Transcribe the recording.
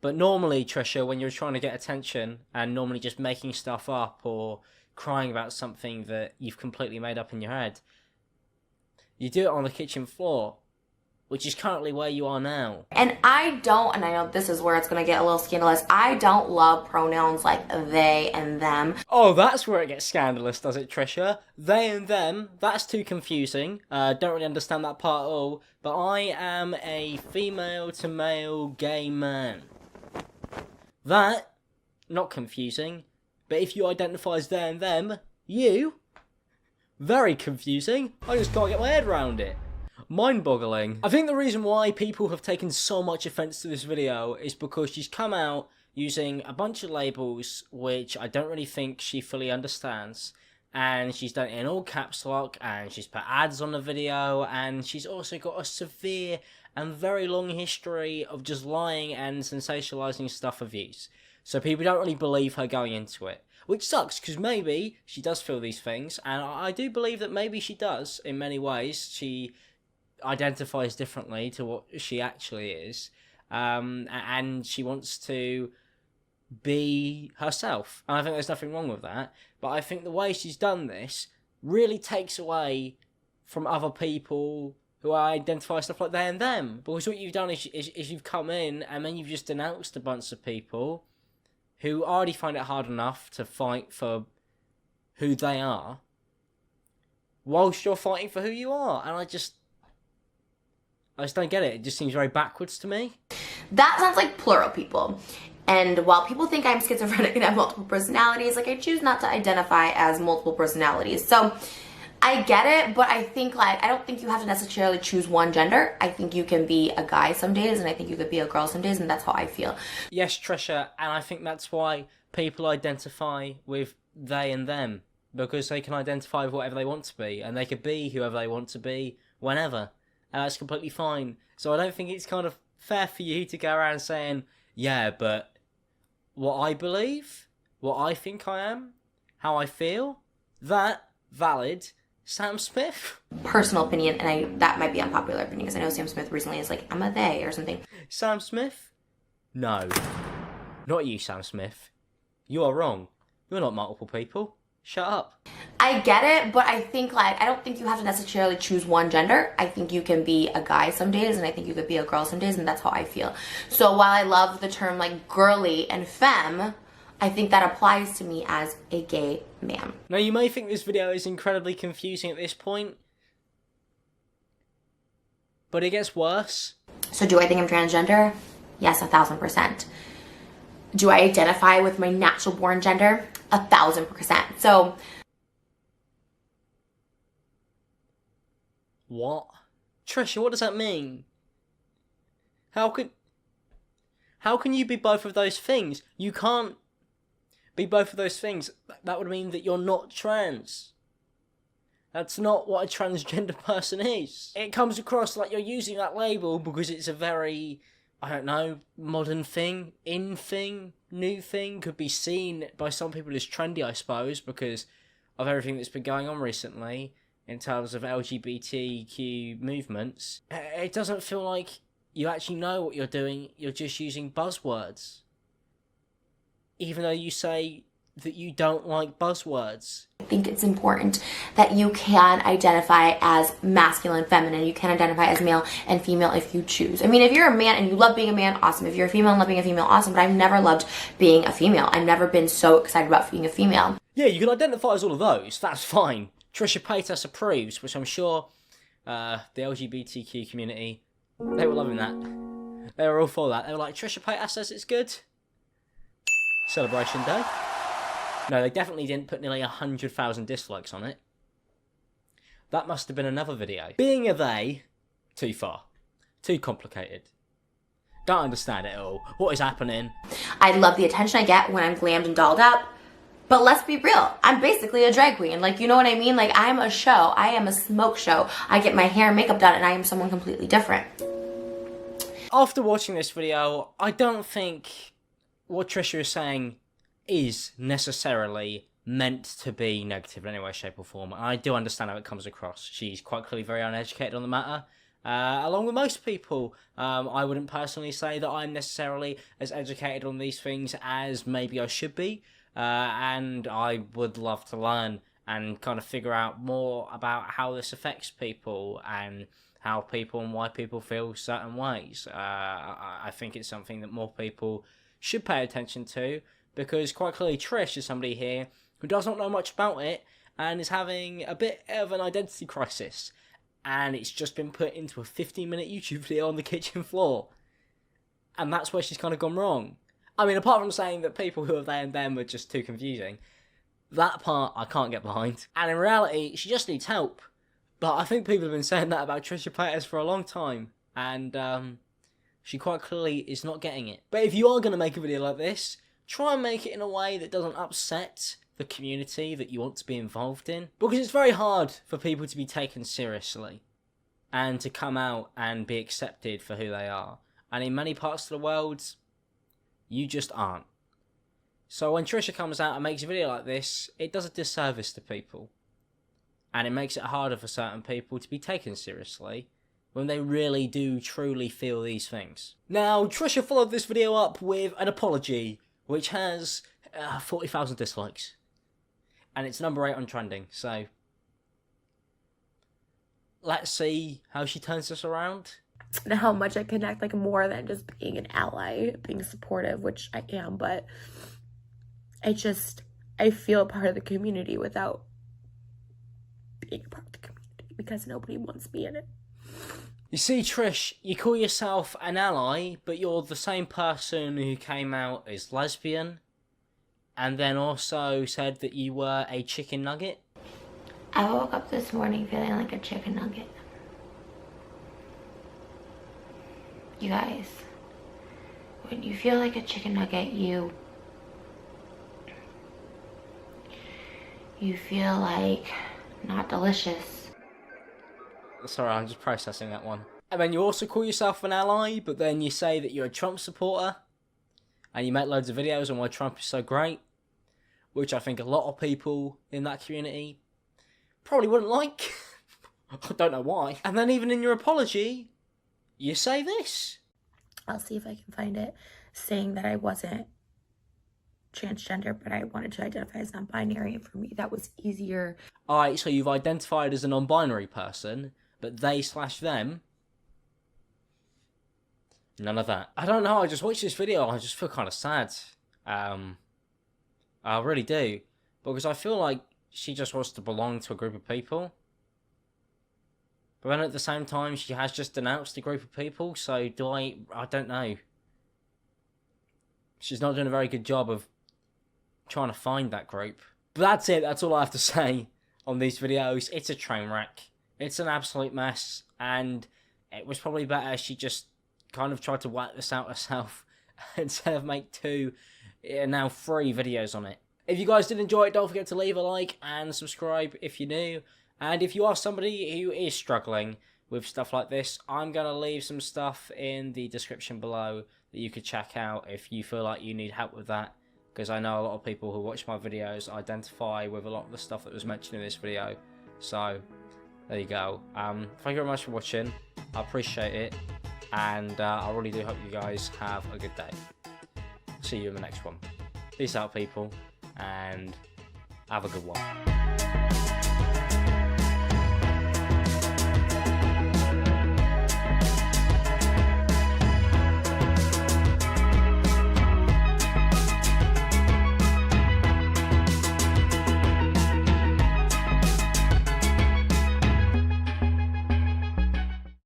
But normally, Trisha, when you're trying to get attention and normally just making stuff up or crying about something that you've completely made up in your head, you do it on the kitchen floor, which is currently where you are now. And I know this is where it's going to get a little scandalous, I don't love pronouns like they and them. Oh, that's where it gets scandalous, does it, Trisha? They and them, that's too confusing. Don't really understand that part at all. But I am a female to male gay man. That, not confusing. But if you identify as they and them, you, very confusing. I just can't get my head around it. Mind-boggling. I think the reason why people have taken so much offence to this video is because she's come out using a bunch of labels which I don't really think she fully understands, and she's done it in all caps lock, and she's put ads on the video, and she's also got a severe and very long history of just lying and sensationalising stuff for views. So people don't really believe her going into it. Which sucks, because maybe she does feel these things, and I do believe that maybe she does, in many ways. She identifies differently to what she actually is, and she wants to be herself. And I think there's nothing wrong with that, but I think the way she's done this really takes away from other people who identify stuff like they and them. Because what you've done is you've come in and then you've just denounced a bunch of people who already find it hard enough to fight for who they are, whilst you're fighting for who you are. And I just don't get it. It just seems very backwards to me. That sounds like plural people. And while people think I'm schizophrenic and have multiple personalities, like, I choose not to identify as multiple personalities. So I get it, but I think, like, I don't think you have to necessarily choose one gender. I think you can be a guy some days, and I think you could be a girl some days, and that's how I feel. Yes, Trisha, and I think that's why people identify with they and them, because they can identify with whatever they want to be, and they could be whoever they want to be whenever, and that's completely fine. So I don't think it's kind of fair for you to go around saying, yeah, but what I believe, what I think I am, how I feel, that valid. Sam Smith? Personal opinion, and that might be unpopular opinion, because I know Sam Smith recently is like, I'm a they or something. Sam Smith? No. Not you, Sam Smith. You are wrong. You're not multiple people. Shut up. I get it, but I think, like, I don't think you have to necessarily choose one gender. I think you can be a guy some days, and I think you could be a girl some days, and that's how I feel. So while I love the term, like, girly and femme, I think that applies to me as a gay man. Now, you may think this video is incredibly confusing at this point, but it gets worse. So do I think I'm transgender? Yes, 1,000%. Do I identify with my natural born gender? 1,000%. So what? Trisha, what does that mean? How can you be both of those things? You can't be both of those things. That would mean that you're not trans. That's not what a transgender person is. It comes across like you're using that label because it's a very, I don't know, modern thing, in thing, new thing, could be seen by some people as trendy, I suppose, because of everything that's been going on recently in terms of LGBTQ movements. It doesn't feel like you actually know what you're doing, you're just using buzzwords. Even though you say that you don't like buzzwords. I think it's important that you can identify as masculine, feminine. You can identify as male and female if you choose. I mean, if you're a man and you love being a man, awesome. If you're a female and love being a female, awesome. But I've never loved being a female. I've never been so excited about being a female. Yeah, you can identify as all of those. That's fine. Trisha Paytas approves, which I'm sure the LGBTQ community, they were loving that. They were all for that. They were like, Trisha Paytas says it's good. Celebration day. No, they definitely didn't put nearly 100,000 dislikes on it. That must have been another video. Being a they, too far. Too complicated. Don't understand it at all. What is happening? I love the attention I get when I'm glammed and dolled up. But let's be real. I'm basically a drag queen. Like, you know what I mean? Like, I'm a show. I am a smoke show. I get my hair and makeup done, and I am someone completely different. After watching this video, I don't think what Trisha is saying is necessarily meant to be negative in any way, shape or form. And I do understand how it comes across. She's quite clearly very uneducated on the matter, along with most people. I wouldn't personally say that I'm necessarily as educated on these things as maybe I should be, and I would love to learn and kind of figure out more about how this affects people and how people and why people feel certain ways. I think it's something that more people should pay attention to, because quite clearly Trish is somebody here who does not know much about it and is having a bit of an identity crisis. And it's just been put into a 15-minute YouTube video on the kitchen floor. And that's where she's kind of gone wrong. I mean, apart from saying that people who are they and them are just too confusing, that part I can't get behind. And in reality, she just needs help. But I think people have been saying that about Trisha Paytas for a long time. And she quite clearly is not getting it. But if you are going to make a video like this, try and make it in a way that doesn't upset the community that you want to be involved in, because it's very hard for people to be taken seriously and to come out and be accepted for who they are, and in many parts of the world you just aren't. So when Trisha comes out and makes a video like this, it does a disservice to people, and it makes it harder for certain people to be taken seriously when they really do truly feel these things. Now, Trisha followed this video up with an apology which has 40,000 dislikes. And it's number 8 on trending, so let's see how she turns this around. And how much I connect, like, more than just being an ally, being supportive, which I am, but I feel part of the community without being a part of the community, because nobody wants me in it. You see, Trish, you call yourself an ally, but you're the same person who came out as lesbian, and then also said that you were a chicken nugget. I woke up this morning feeling like a chicken nugget. You guys, when you feel like a chicken nugget, you feel like not delicious. Sorry, I'm just processing that one. And then you also call yourself an ally, but then you say that you're a Trump supporter, and you make loads of videos on why Trump is so great, which I think a lot of people in that community probably wouldn't like. I don't know why. And then even in your apology, you say this. I'll see if I can find it, saying that I wasn't transgender, but I wanted to identify as non-binary, and for me that was easier. Alright, so you've identified as a non-binary person, but they/them? None of that. I don't know, I just watched this video and I just feel kind of sad. I really do. Because I feel like she just wants to belong to a group of people. But then at the same time, she has just denounced a group of people, so I don't know. She's not doing a very good job of trying to find that group. But that's it, that's all I have to say on these videos. It's a train wreck. It's an absolute mess, and it was probably better she just kind of tried to work this out herself instead of make 2, now 3 videos on it. If you guys did enjoy it, don't forget to leave a like and subscribe if you're new. And if you are somebody who is struggling with stuff like this, I'm going to leave some stuff in the description below that you could check out if you feel like you need help with that. Because I know a lot of people who watch my videos identify with a lot of the stuff that was mentioned in this video. So, there you go. Thank you very much for watching. I appreciate it. And I really do hope you guys have a good day. See you in the next one. Peace out, people. And have a good one.